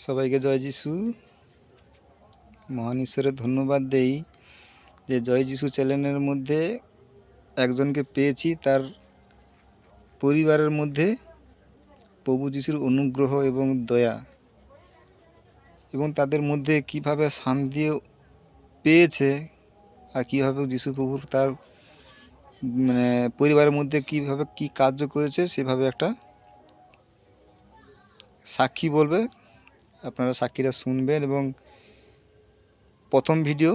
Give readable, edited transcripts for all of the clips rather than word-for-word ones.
সবাইকে জয় যিশু। মহান ঈশ্বরের ধন্যবাদ দেই যে জয় যিশু চ্যানেলের মধ্যে একজনকে পেয়েছি, তার পরিবারের মধ্যে প্রভু যিশুর অনুগ্রহ এবং দয়া এবং তাদের মধ্যে কিভাবে শান্তি পেয়েছে আর কীভাবে যিশু প্রভুর তার পরিবারের মধ্যে কিভাবে কি কার্য করেছে সেভাবে একটা সাক্ষী বলবে। আপনারা সাক্ষীরা শুনবেন এবং প্রথম ভিডিও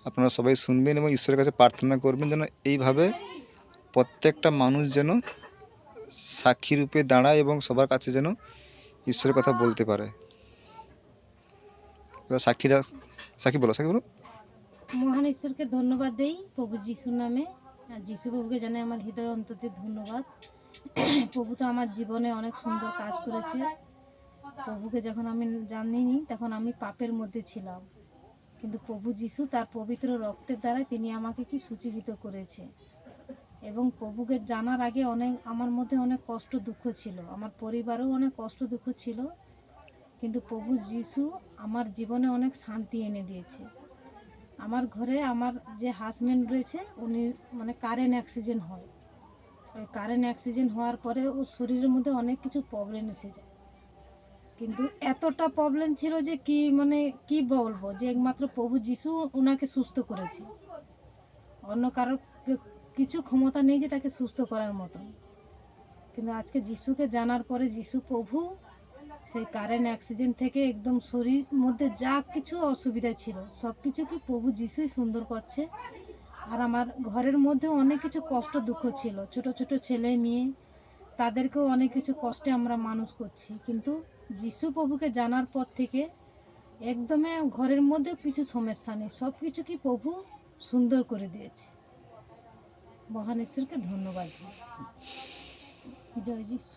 আপনারা সবাই শুনবেন এবং ঈশ্বরের কাছে প্রার্থনা করবেন যেন এইভাবে প্রত্যেকটা মানুষ যেন সাক্ষী রূপে দাঁড়ায় এবং সবার কাছে যেন ঈশ্বরের কথা বলতে পারে। এবার সাক্ষী বলো। মহান ঈশ্বরকে ধন্যবাদ দেই প্রভু যিশুর নামে। আর যিশু প্রভুকে জানাই আমার হৃদয় অন্তরে ধন্যবাদ। প্রভু তো আমার জীবনে অনেক সুন্দর কাজ করেছে। প্রভুকে যখন আমি জানিনি তখন আমি পাপের মধ্যে ছিলাম, কিন্তু প্রভু যিশু তার পবিত্র রক্তের দ্বারা তিনি আমাকে কি সুচিহিত করেছে। এবং প্রভুকে জানার আগে আমার মধ্যে অনেক কষ্ট দুঃখ ছিল, আমার পরিবারেও অনেক কষ্ট দুঃখ ছিল, কিন্তু প্রভু যিশু আমার জীবনে অনেক শান্তি এনে দিয়েছে। আমার ঘরে আমার যে হাজব্যান্ড রয়েছে উনি কারেন্ট অ্যাক্সিডেন্ট হয়। ওই কারেন্ট অ্যাক্সিডেন্ট হওয়ার পরে ওর শরীরের মধ্যে অনেক কিছু প্রবলেম এসে যায়, কিন্তু এতটা প্রবলেম ছিল যে কি বলবো, যে একমাত্র প্রভু যিশু ওনাকে সুস্থ করেছে। অন্য কারোর কিছু ক্ষমতা নেই যে তাকে সুস্থ করার মতন। কিন্তু আজকে যিশুকে জানার পরে যিশু প্রভু সেই কারেন্ট অ্যাক্সিডেন্ট থেকে একদম শরীর মধ্যে যা কিছু অসুবিধা ছিল সব কিছু কি প্রভু যিশুই সুন্দর করছে। আর আমার ঘরের মধ্যে অনেক কিছু কষ্ট দুঃখ ছিল, ছোট ছোট ছেলে মেয়ে, তাদেরকেও অনেক কিছু কষ্টে আমরা মানুষ করছি, কিন্তু যিশু প্রভুকে জানার পর থেকে একদমই ঘরের মধ্যে কিছু সমস্যা নেই, সব কিছু কি প্রভু সুন্দর করে দিয়েছে। মহান ঈশ্বরকে ধন্যবাদ। জয় যিশু।